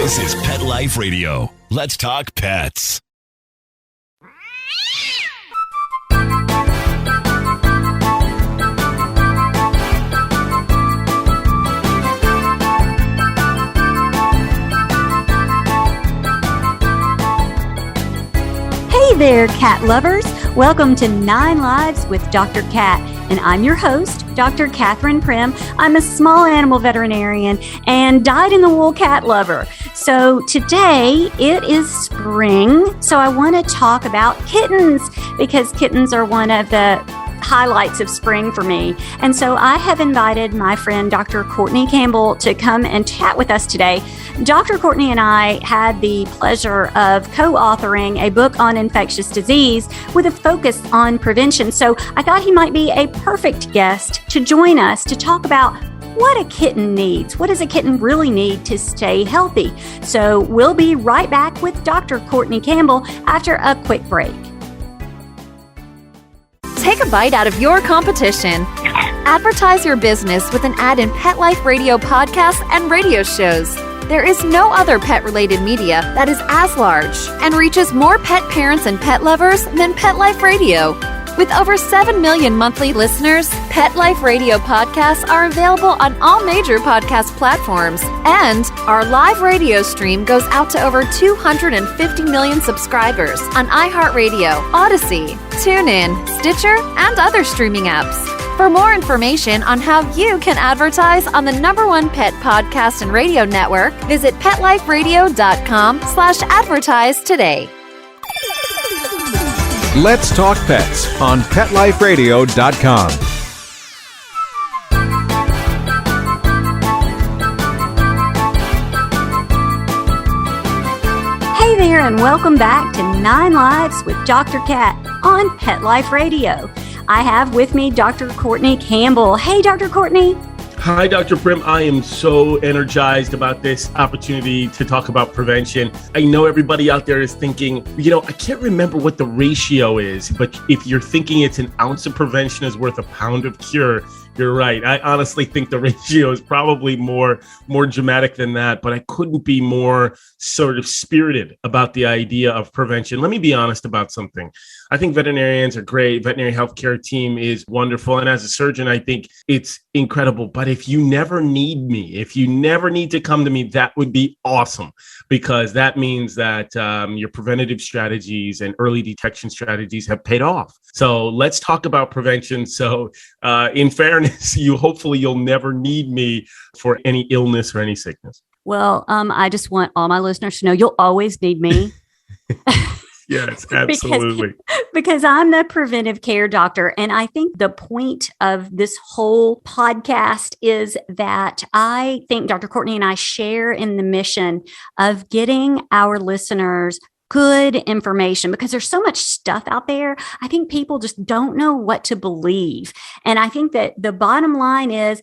This is Pet Life Radio. Let's talk pets. Hey there, cat lovers. Welcome to 9 Lives with Dr. Cat, and I'm your host, Dr. Catherine Prim. I'm a small animal veterinarian and dyed-in-the-wool cat lover. So today it is spring, so I want to talk about kittens because kittens are one of the highlights of spring for me. And so I have invited my friend Dr. Courtney Campbell to come and chat with us today. Dr. Courtney and I had the pleasure of co-authoring a book on infectious disease with a focus on prevention. So I thought he might be a perfect guest to join us to talk about what a kitten needs. What does a kitten really need to stay healthy? So we'll be right back with Dr. Courtney Campbell after a quick break. Take a bite out of your competition. Advertise your business with an ad in Pet Life Radio podcasts and radio shows. There is no other pet-related media that is as large and reaches more pet parents and pet lovers than Pet Life Radio. With over 7 million monthly listeners, Pet Life Radio podcasts are available on all major podcast platforms, and our live radio stream goes out to over 250 million subscribers on iHeartRadio, Odyssey, TuneIn, Stitcher, and other streaming apps. For more information on how you can advertise on the #1 pet podcast and radio network, visit PetLifeRadio.com/advertise today. Let's Talk Pets on PetLifeRadio.com. Hey there, and welcome back to 9 Lives with Dr. Cat on Pet Life Radio. I have with me Dr. Courtney Campbell. Hey, Dr. Courtney. Hi, Dr. Prim. I am so energized about this opportunity to talk about prevention. I know everybody out there is thinking, I can't remember what the ratio is, but if you're thinking it's an ounce of prevention is worth a pound of cure, you're right. I honestly think the ratio is probably more dramatic than that, but I couldn't be more sort of spirited about the idea of prevention. Let me be honest about something. I think veterinarians are great. Veterinary healthcare team is wonderful. And as a surgeon, I think it's incredible. But if you never need me, if you never need to come to me, that would be awesome, because that means that your preventative strategies and early detection strategies have paid off. So let's talk about prevention. So in fairness, hopefully you'll never need me for any illness or any sickness. Well, I just want all my listeners to know you'll always need me. Yes, absolutely. because I'm the preventive care doctor. And I think the point of this whole podcast is that I think Dr. Courtney and I share in the mission of getting our listeners good information, because there's so much stuff out there. I think people just don't know what to believe. And I think that the bottom line is,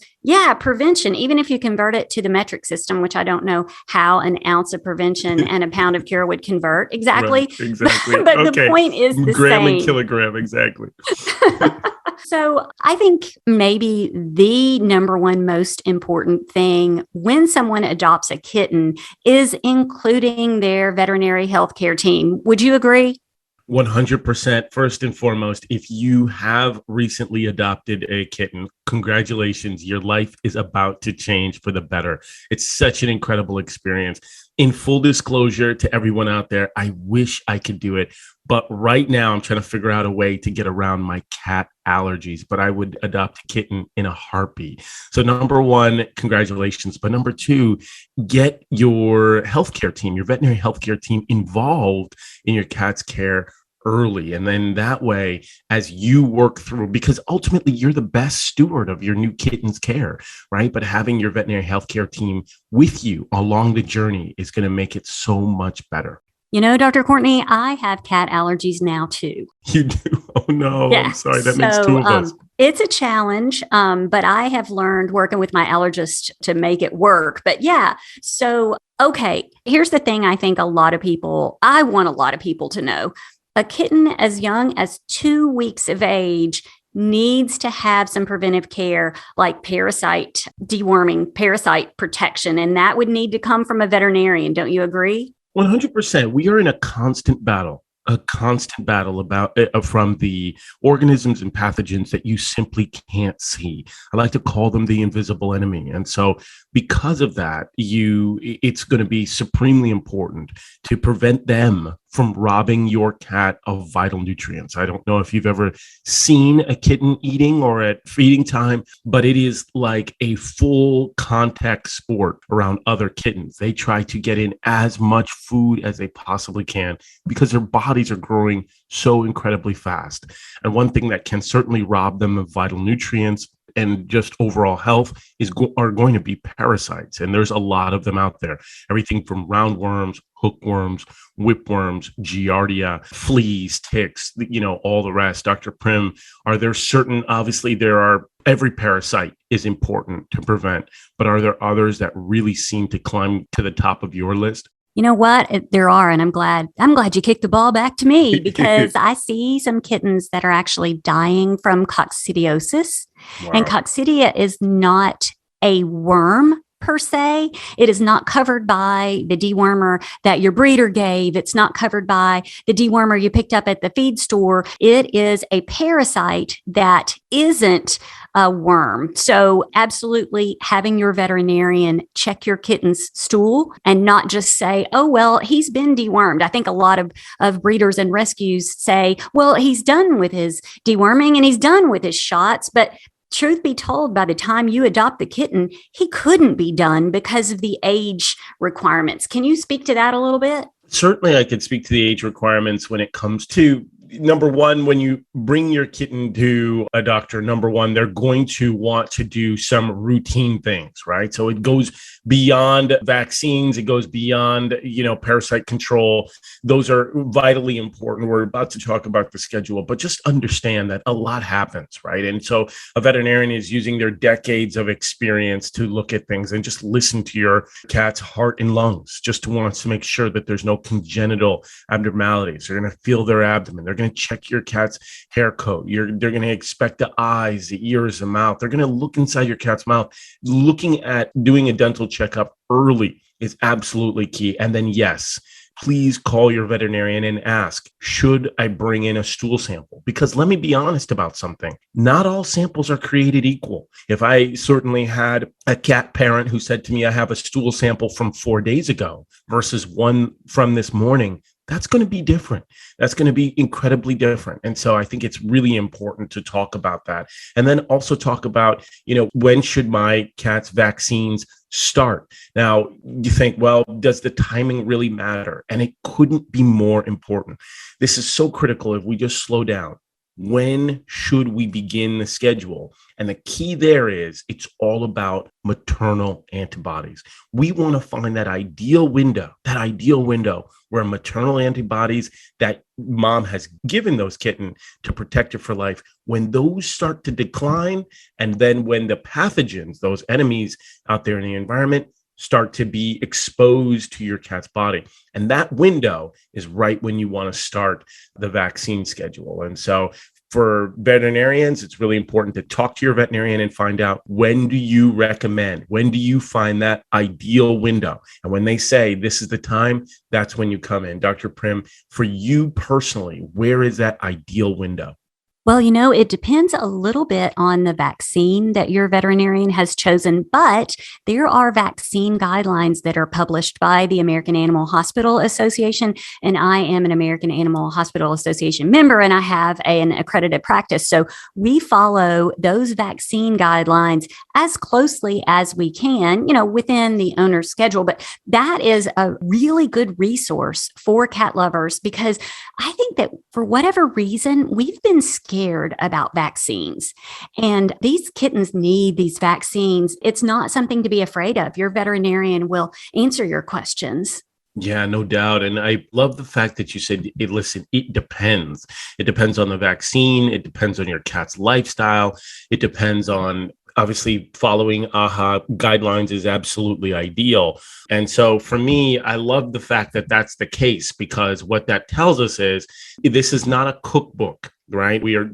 prevention, even if you convert it to the metric system, which I don't know how an ounce of prevention and a pound of cure would convert exactly. Right, exactly. But okay. The point is the gram same. And kilogram, exactly. So I think maybe the #1 most important thing when someone adopts a kitten is including their veterinary healthcare team. Would you agree? 100%. First and foremost, if you have recently adopted a kitten, congratulations. Your life is about to change for the better. It's such an incredible experience. In full disclosure to everyone out there, I wish I could do it. But right now, I'm trying to figure out a way to get around my cat allergies. But I would adopt a kitten in a heartbeat. So #1, congratulations. But #2, get your healthcare team, your veterinary healthcare team involved in your cat's care early. And then that way, as you work through, because ultimately you're the best steward of your new kitten's care, right? But having your veterinary healthcare team with you along the journey is going to make it so much better. Dr. Courtney, I have cat allergies now too. You do? Oh no, yeah. I'm sorry. That makes 2 of us. It's a challenge, but I have learned working with my allergist to make it work. But okay, here's the thing I want a lot of people to know. A kitten as young as 2 weeks of age needs to have some preventive care like parasite deworming, parasite protection, and that would need to come from a veterinarian. Don't you agree? 100%. We are in a constant battle about from the organisms and pathogens that you simply can't see. I like to call them the invisible enemy. And so because of that, it's going to be supremely important to prevent them from robbing your cat of vital nutrients. I don't know if you've ever seen a kitten eating or at feeding time, but it is like a full contact sport around other kittens. They try to get in as much food as they possibly can because their bodies are growing so incredibly fast. And one thing that can certainly rob them of vital nutrients and just overall health are going to be parasites. And there's a lot of them out there. Everything from roundworms, hookworms, whipworms, giardia, fleas, ticks, all the rest. Dr. Prim, are there certain, obviously every parasite is important to prevent, but are there others that really seem to climb to the top of your list? You know what? There are, and I'm glad you kicked the ball back to me because I see some kittens that are actually dying from coccidiosis. Wow. And coccidia is not a worm per se. It is not covered by the dewormer that your breeder gave. It's not covered by the dewormer you picked up at the feed store. It is a parasite that isn't a worm. So absolutely having your veterinarian check your kitten's stool and not just say, oh, well, he's been dewormed. I think a lot of breeders and rescues say, well, he's done with his deworming and he's done with his shots, but truth be told, by the time you adopt the kitten, he couldn't be done because of the age requirements. Can you speak to that a little bit? Certainly, I could speak to the age requirements when it comes to, number one, when you bring your kitten to a doctor, number one, they're going to want to do some routine things, right? So it goes beyond vaccines. It goes beyond, parasite control. Those are vitally important. We're about to talk about the schedule, but just understand that a lot happens, right? And so a veterinarian is using their decades of experience to look at things and just listen to your cat's heart and lungs, just wants to make sure that there's no congenital abnormalities. They're going to feel their abdomen. They're going to check your cat's hair coat. They're going to inspect the eyes, the ears, the mouth. They're going to look inside your cat's mouth. Looking at doing a dental checkup early is absolutely key. And then, yes, please call your veterinarian and ask, should I bring in a stool sample? Because let me be honest about something. Not all samples are created equal. If I certainly had a cat parent who said to me, I have a stool sample from 4 days ago versus one from this morning, that's going to be different. That's going to be incredibly different. And so I think it's really important to talk about that. And then also talk about, when should my cat's vaccines start? Now, you think, well, does the timing really matter? And it couldn't be more important. This is so critical if we just slow down. When should we begin the schedule? And the key there is it's all about maternal antibodies. We want to find that ideal window where maternal antibodies that mom has given those kitten to protect her for life, when those start to decline, and then when the pathogens, those enemies out there in the environment, start to be exposed to your cat's body. And that window is right when you want to start the vaccine schedule. And so for veterinarians, it's really important to talk to your veterinarian and find out, when do you recommend? When do you find that ideal window? And when they say this is the time, that's when you come in. Dr. Prim, for you personally, where is that ideal window? Well, it depends a little bit on the vaccine that your veterinarian has chosen, but there are vaccine guidelines that are published by the American Animal Hospital Association, and I am an American Animal Hospital Association member, and I have an accredited practice. So we follow those vaccine guidelines as closely as we can, within the owner's schedule. But that is a really good resource for cat lovers, because I think that for whatever reason, we've been scared about vaccines, and these kittens need these vaccines. It's not something to be afraid of. Your veterinarian will answer your questions. Yeah, no doubt. And I love the fact that you said, listen, it depends. It depends on the vaccine. It depends on your cat's lifestyle. It depends on, obviously, following AHA guidelines is absolutely ideal. And so for me, I love the fact that that's the case, because what that tells us is this is not a cookbook. right? We are,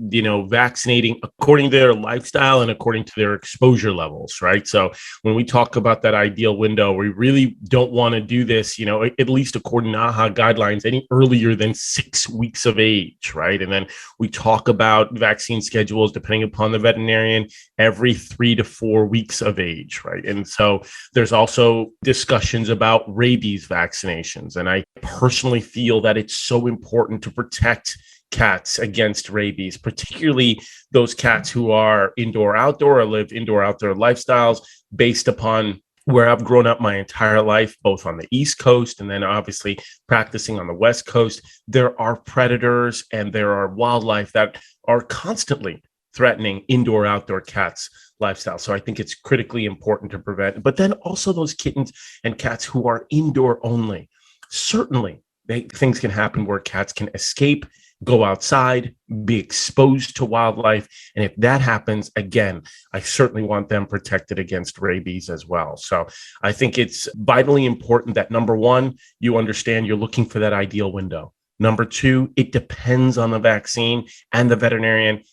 vaccinating according to their lifestyle and according to their exposure levels, right? So when we talk about that ideal window, we really don't want to do this, at least according to AHA guidelines, any earlier than 6 weeks of age, right? And then we talk about vaccine schedules, depending upon the veterinarian, every 3 to 4 weeks of age, right? And so there's also discussions about rabies vaccinations. And I personally feel that it's so important to protect cats against rabies, particularly those cats who are indoor-outdoor or live indoor-outdoor lifestyles based upon where I've grown up my entire life, both on the East Coast and then obviously practicing on the West Coast. There are predators and there are wildlife that are constantly threatening indoor-outdoor cats' lifestyle. So I think it's critically important to prevent. But then also those kittens and cats who are indoor only. Certainly, things can happen where cats can escape, go outside, be exposed to wildlife. And if that happens, again, I certainly want them protected against rabies as well. So I think it's vitally important that, number one, you understand you're looking for that ideal window. Number two, it depends on the vaccine and the veterinarian.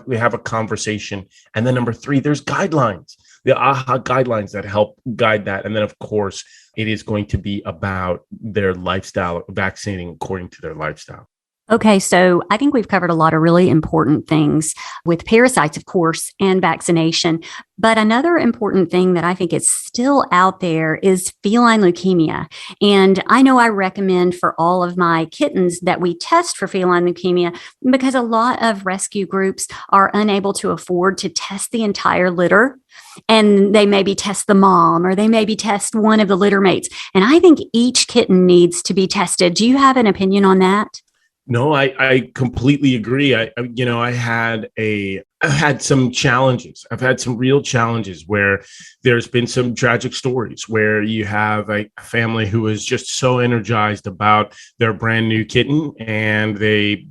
We have a conversation. And then number three, there's guidelines, the AHA guidelines that help guide that. And then, of course, it is going to be about their lifestyle, vaccinating according to their lifestyle. Okay, so I think we've covered a lot of really important things with parasites, of course, and vaccination. But another important thing that I think is still out there is feline leukemia. And I know I recommend for all of my kittens that we test for feline leukemia because a lot of rescue groups are unable to afford to test the entire litter. And they maybe test the mom or they maybe test one of the litter mates. And I think each kitten needs to be tested. Do you have an opinion on that? No, I completely agree. I've had some challenges. I've had some real challenges where there's been some tragic stories where you have a family who is just so energized about their brand new kitten and they,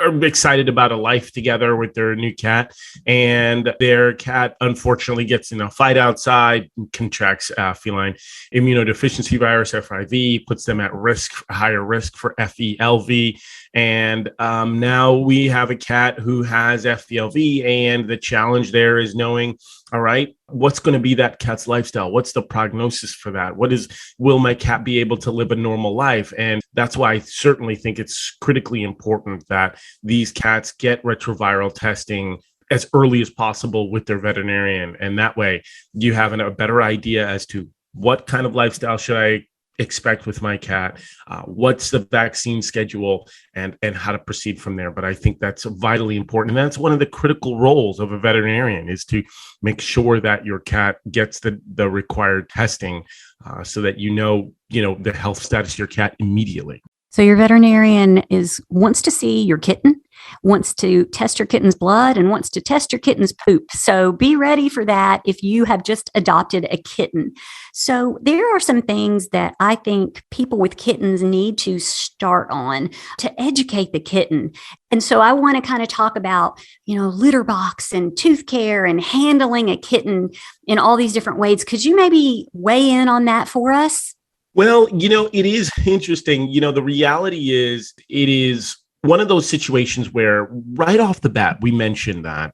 are excited about a life together with their new cat, and their cat unfortunately gets in a fight outside, contracts feline immunodeficiency virus, FIV, puts them at risk, higher risk for FELV. And now we have a cat who has FELV, and the challenge there is knowing, all right, what's going to be that cat's lifestyle? What's the prognosis for that? Will my cat be able to live a normal life? And that's why I certainly think it's critically important that these cats get retroviral testing as early as possible with their veterinarian. And that way you have a better idea as to what kind of lifestyle should I expect with my cat, what's the vaccine schedule, and how to proceed from there. But I think that's vitally important. And that's one of the critical roles of a veterinarian, is to make sure that your cat gets the required testing so that the health status of your cat immediately. So your veterinarian wants to see your kitten, wants to test your kitten's blood, and wants to test your kitten's poop. So be ready for that if you have just adopted a kitten. So there are some things that I think people with kittens need to start on to educate the kitten. And so I want to kind of talk about, litter box and tooth care and handling a kitten in all these different ways. Could you maybe weigh in on that for us? Well, it is interesting. The reality is it is one of those situations where right off the bat, we mentioned that,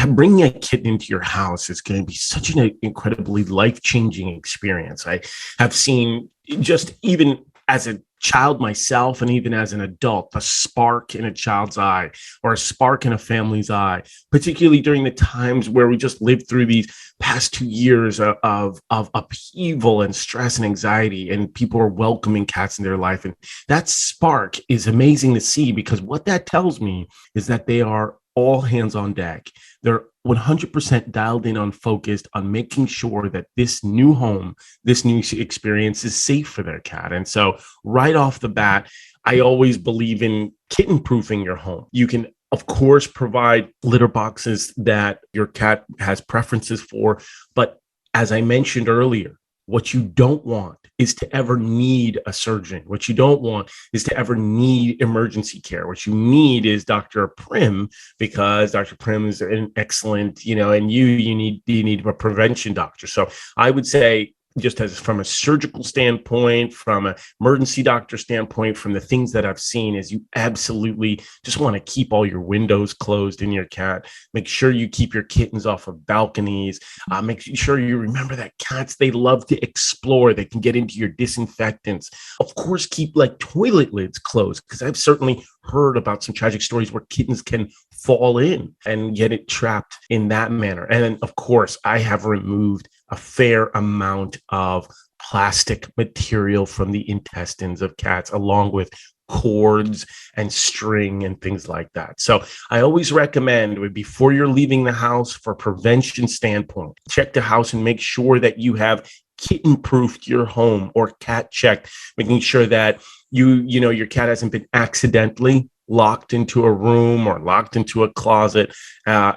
bringing a kitten into your house is going to be such an incredibly life-changing experience. I have seen, just even as a child myself and even as an adult, a spark in a child's eye or a spark in a family's eye, particularly during the times where we just lived through these past 2 years of upheaval and stress and anxiety, and people are welcoming cats in their life. And that spark is amazing to see, because what that tells me is that they are all hands on deck. They're 100% dialed in on focused on making sure that this new home, this new experience is safe for their cat. And so right off the bat, I always believe in kitten proofing your home. You can, of course, provide litter boxes that your cat has preferences for. But as I mentioned earlier, what you don't want is to ever need a surgeon. What you don't want is to ever need emergency care. What you need is Dr. Prim, because Dr. Prim is an excellent, and you need a prevention doctor. So I would say just as from a surgical standpoint, from an emergency doctor standpoint, from the things that I've seen, is you absolutely just want to keep all your windows closed in your cat. Make sure you keep your kittens off of balconies. Make sure you remember that cats, they love to explore. They can get into your disinfectants. Of course, keep like toilet lids closed, because I've certainly heard about some tragic stories where kittens can fall in and get it trapped in that manner. And then, of course, I have removed a fair amount of plastic material from the intestines of cats, along with cords and string and things like that. So I always recommend, before you're leaving the house, for prevention standpoint, check the house and make sure that you have kitten proofed your home, or cat checked, making sure that your cat hasn't been accidentally locked into a room or locked into a closet.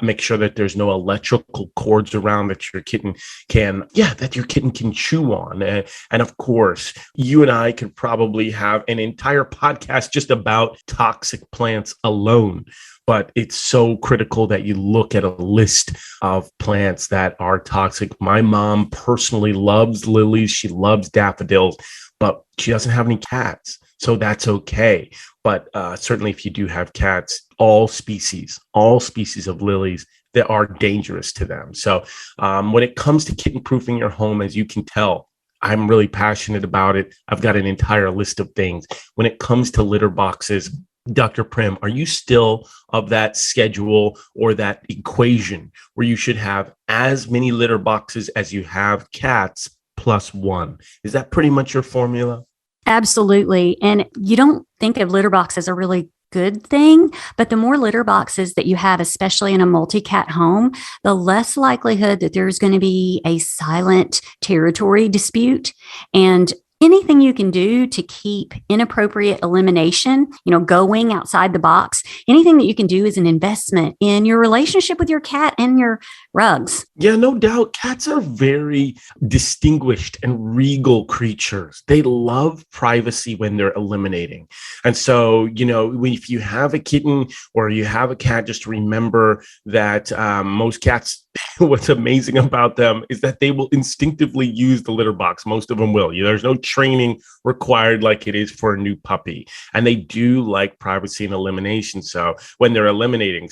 Make sure that there's no electrical cords around that your kitten can chew on. And of course, you and I could probably have an entire podcast just about toxic plants alone. But it's so critical that you look at a list of plants that are toxic. My mom personally loves lilies. She loves daffodils, but she doesn't have any cats. So that's okay. But certainly if you do have cats, all species of lilies that are dangerous to them. So when it comes to kitten proofing your home, as you can tell, I'm really passionate about it. I've got an entire list of things. When it comes to litter boxes, Dr. Prim, are you still of that schedule or that equation where you should have as many litter boxes as you have cats plus one? Is that pretty much your formula? Absolutely. And you don't think of litter box as a really good thing, but the more litter boxes that you have, especially in a multi-cat home, the less likelihood that there's going to be a silent territory dispute. And anything you can do to keep inappropriate elimination, going outside the box, anything that you can do is an investment in your relationship with your cat and your rugs. Yeah, no doubt. Cats are very distinguished and regal creatures. They love privacy when they're eliminating. And so, if you have a kitten or you have a cat, just remember that most cats, what's amazing about them is that they will instinctively use the litter box. Most of them will. There's no training required like it is for a new puppy. And they do like privacy and elimination. So when they're eliminating,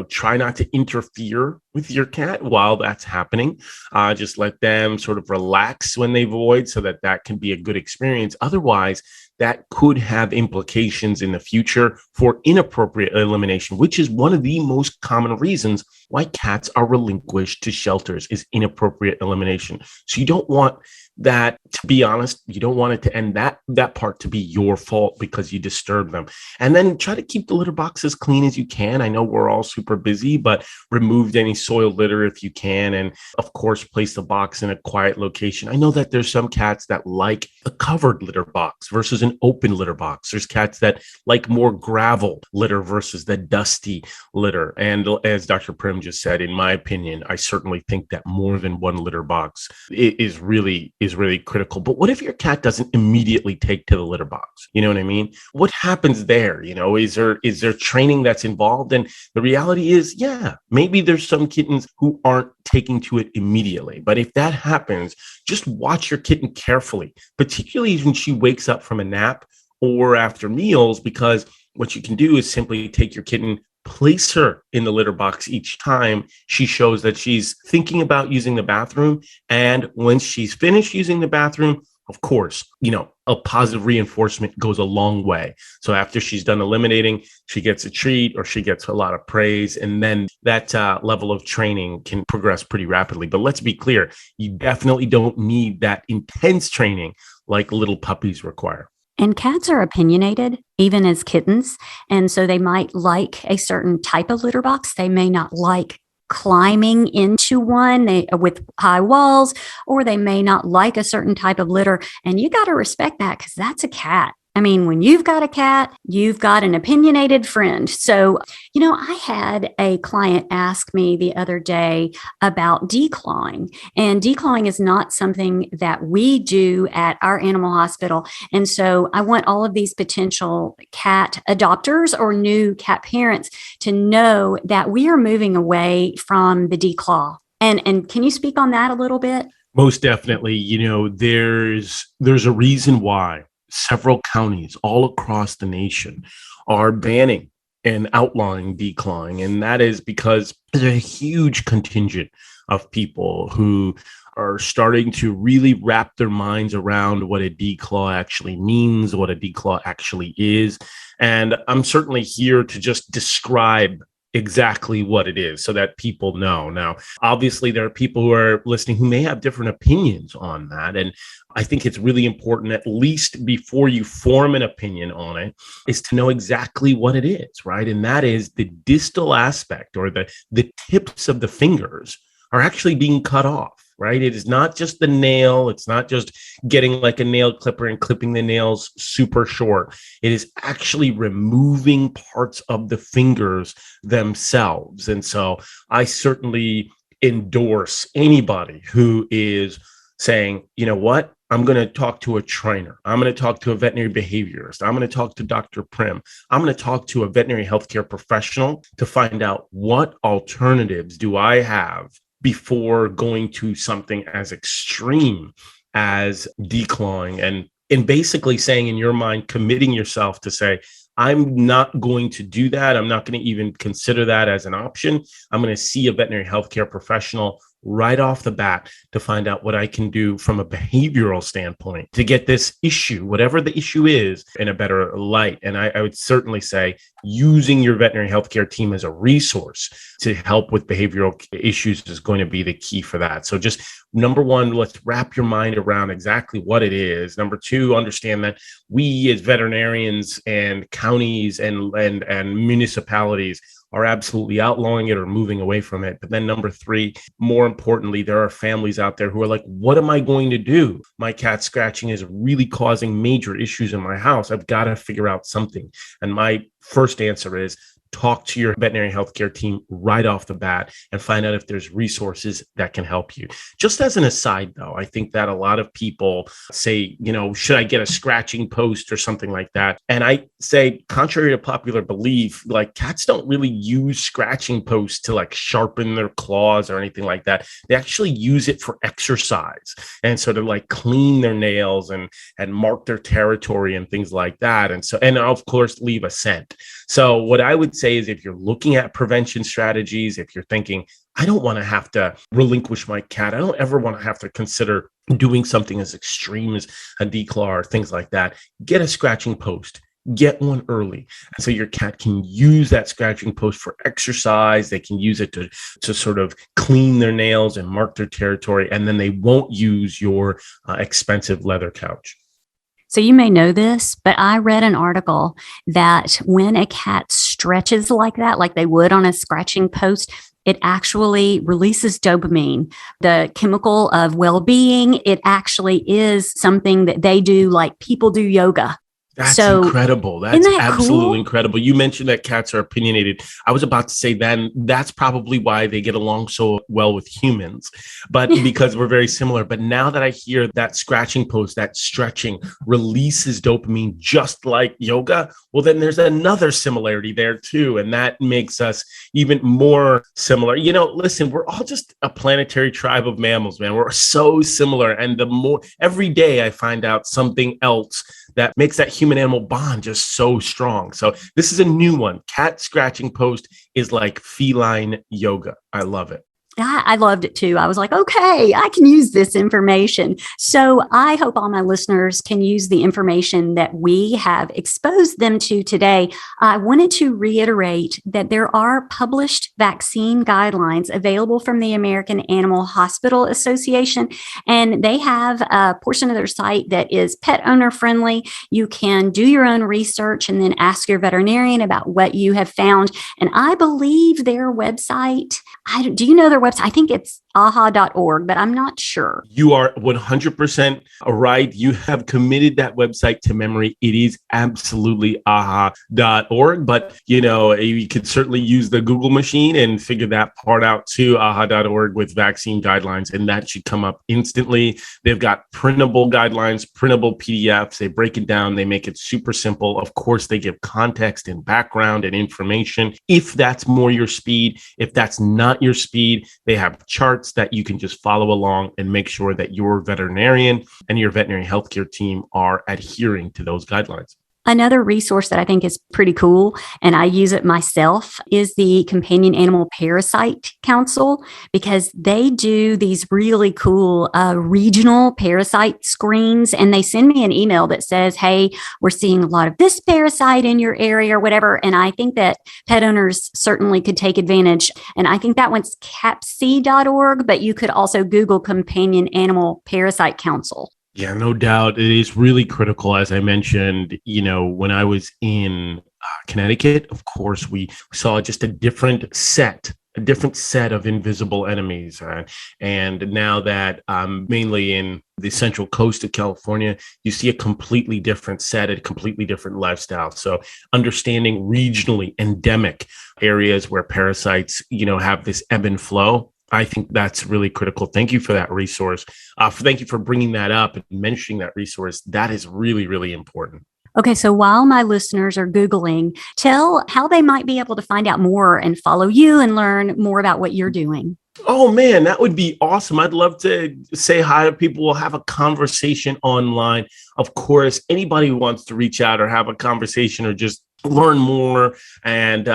try not to interfere with your cat while that's happening. Just let them sort of relax when they void, so that can be a good experience. Otherwise, that could have implications in the future for inappropriate elimination, which is one of the most common reasons why cats are relinquished to shelters, is inappropriate elimination. So you don't want that, to be honest, you don't want it to end that part to be your fault because you disturb them. And then try to keep the litter box as clean as you can. I know we're all super busy, but remove any soiled litter if you can. And of course, place the box in a quiet location. I know that there's some cats that like a covered litter box versus an open litter box. There's cats that like more gravel litter versus the dusty litter. And as Dr. Prim just said, in my opinion, I certainly think that more than one litter box is really critical. But what if your cat doesn't immediately take to the litter box? You know what I mean? What happens there? Is there training that's involved? And the reality is, yeah, maybe there's some kittens who aren't taking to it immediately. But if that happens, just watch your kitten carefully, particularly when she wakes up from a nap or after meals, because what you can do is simply take your kitten, place her in the litter box each time she shows that she's thinking about using the bathroom. And when she's finished using the bathroom, of course, a positive reinforcement goes a long way. So after she's done eliminating, she gets a treat or she gets a lot of praise. And then that level of training can progress pretty rapidly. But let's be clear, you definitely don't need that intense training like little puppies require. And cats are opinionated, even as kittens. And so they might like a certain type of litter box. They may not like climbing into one with high walls, or they may not like a certain type of litter. And you got to respect that, because that's a cat. I mean, when you've got a cat, you've got an opinionated friend. So, I had a client ask me the other day about declawing, and declawing is not something that we do at our animal hospital. And so I want all of these potential cat adopters or new cat parents to know that we are moving away from the declaw. And can you speak on that a little bit? Most definitely. There's a reason why several counties all across the nation are banning and outlawing declawing. And that is because there's a huge contingent of people who are starting to really wrap their minds around what a declaw actually means, what a declaw actually is. And I'm certainly here to just describe exactly what it is so that people know. Now, obviously, there are people who are listening who may have different opinions on that. And I think it's really important, at least before you form an opinion on it, is to know exactly what it is, right? And that is the distal aspect, or the tips of the fingers are actually being cut off. Right? It is not just the nail. It's not just getting like a nail clipper and clipping the nails super short. It is actually removing parts of the fingers themselves. And so I certainly endorse anybody who is saying, you know what? I'm going to talk to a trainer. I'm going to talk to a veterinary behaviorist. I'm going to talk to Dr. Prim. I'm going to talk to a veterinary healthcare professional to find out what alternatives do I have before going to something as extreme as declawing, and basically saying in your mind, committing yourself to say, I'm not going to do that. I'm not going to even consider that as an option. I'm going to see a veterinary healthcare professional right off the bat to find out what I can do from a behavioral standpoint to get this issue, whatever the issue is, in a better light. And I would certainly say using your veterinary healthcare team as a resource to help with behavioral issues is going to be the key for that. So just number one, let's wrap your mind around exactly what it is. Number two, understand that we as veterinarians and counties and municipalities are absolutely outlawing it or moving away from it. But then number three, more importantly, there are families out there who are like, what am I going to do? My cat scratching is really causing major issues in my house. I've got to figure out something. And my first answer is talk to your veterinary healthcare team right off the bat and find out if there's resources that can help you. Just as an aside, though, I think that a lot of people say, should I get a scratching post or something like that? And I say, contrary to popular belief, like cats don't really use scratching posts to like sharpen their claws or anything like that. They actually use it for exercise and sort of like clean their nails and mark their territory and things like that. And of course, leave a scent. So what I would say is if you're looking at prevention strategies, if you're thinking, I don't want to have to relinquish my cat, I don't ever want to have to consider doing something as extreme as a declaw or things like that, get a scratching post. Get one early. And so your cat can use that scratching post for exercise. They can use it to sort of clean their nails and mark their territory. And then they won't use your expensive leather couch. So you may know this, but I read an article that when a cat stretches like that, like they would on a scratching post, it actually releases dopamine, the chemical of well-being. It actually is something that they do, like people do yoga. That's incredible. That's isn't that absolutely cool? Incredible. You mentioned that cats are opinionated. I was about to say then that's probably why they get along so well with humans, but because we're very similar. But now that I hear that scratching post, that stretching releases dopamine just like yoga, well, then there's another similarity there too. And that makes us even more similar. Listen, we're all just a planetary tribe of mammals, man. We're so similar. And the more every day I find out something else that makes that human animal bond just so strong. So this is a new one. Cat scratching post is like feline yoga. I love it. I loved it too. I was like, okay, I can use this information. So I hope all my listeners can use the information that we have exposed them to today. I wanted to reiterate that there are published vaccine guidelines available from the American Animal Hospital Association, and they have a portion of their site that is pet owner friendly. You can do your own research and then ask your veterinarian about what you have found. And I believe their website, do you know their website? I think it's aha.org, but I'm not sure. You are 100% right. You have committed that website to memory. It is absolutely aha.org, but you could certainly use the Google machine and figure that part out too, aha.org with vaccine guidelines, and that should come up instantly. They've got printable guidelines, printable PDFs. They break it down. They make it super simple. Of course, they give context and background and information. If that's more your speed, if that's not your speed, they have charts. charts that you can just follow along and make sure that your veterinarian and your veterinary healthcare team are adhering to those guidelines. Another resource that I think is pretty cool, and I use it myself, is the Companion Animal Parasite Council, because they do these really cool regional parasite screens, and they send me an email that says, hey, we're seeing a lot of this parasite in your area or whatever. And I think that pet owners certainly could take advantage. And I think that one's capc.org, but you could also Google Companion Animal Parasite Council. Yeah, no doubt. It is really critical. As I mentioned, when I was in Connecticut, of course, we saw just a different set of invisible enemies. And now that I'm mainly in the central coast of California, you see a completely different set, a completely different lifestyle. So understanding regionally endemic areas where parasites, have this ebb and flow, I think that's really critical. Thank you for that resource. Thank you for bringing that up and mentioning that resource. That is really, really important. Okay, so while my listeners are Googling, tell how they might be able to find out more and follow you and learn more about what you're doing. Oh, man, that would be awesome. I'd love to say hi to people. We'll have a conversation online. Of course, anybody who wants to reach out or have a conversation or just learn more, and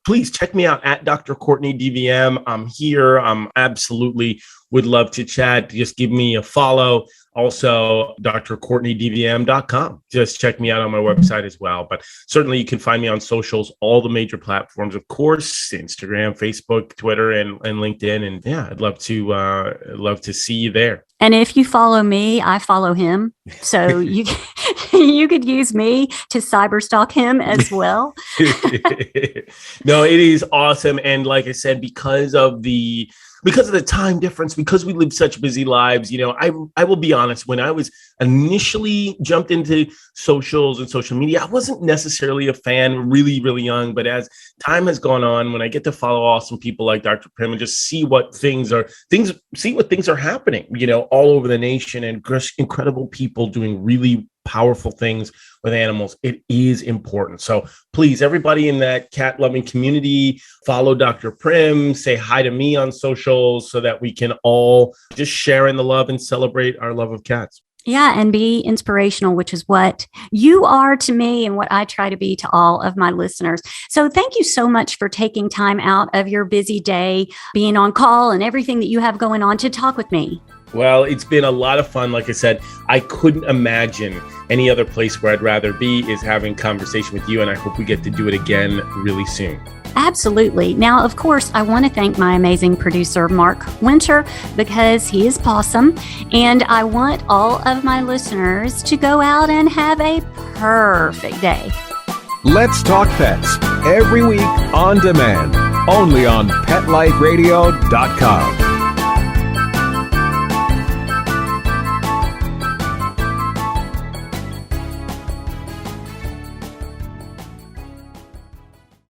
please check me out at Dr. Courtney DVM. I'm here. I'm absolutely would love to chat. Just give me a follow. Also, drcourtneydvm.com. Just check me out on my website as well. But certainly you can find me on socials, all the major platforms, of course, Instagram, Facebook, Twitter, and LinkedIn. And yeah, I'd love to see you there. And if you follow me, I follow him. So you could use me to cyberstalk him as well. No, it is awesome. And like I said, because of the time difference, because we live such busy lives, I will be honest, when I was initially jumped into socials and social media, I wasn't necessarily a fan, really, really young. But as time has gone on, when I get to follow awesome people like Dr. Prim and just see what things are happening, all over the nation, and incredible people doing really powerful things with animals, it is important. So please, everybody in that cat loving community, follow Dr. Prim, say hi to me on socials so that we can all just share in the love and celebrate our love of cats. Yeah, and be inspirational, which is what you are to me and what I try to be to all of my listeners. So thank you so much for taking time out of your busy day, being on call and everything that you have going on to talk with me. Well, it's been a lot of fun. Like I said, I couldn't imagine any other place where I'd rather be is having conversation with you. And I hope we get to do it again really soon. Absolutely. Now, of course, I want to thank my amazing producer, Mark Winter, because he is awesome. And I want all of my listeners to go out and have a perfect day. Let's Talk Pets, every week on demand, only on PetLifeRadio.com.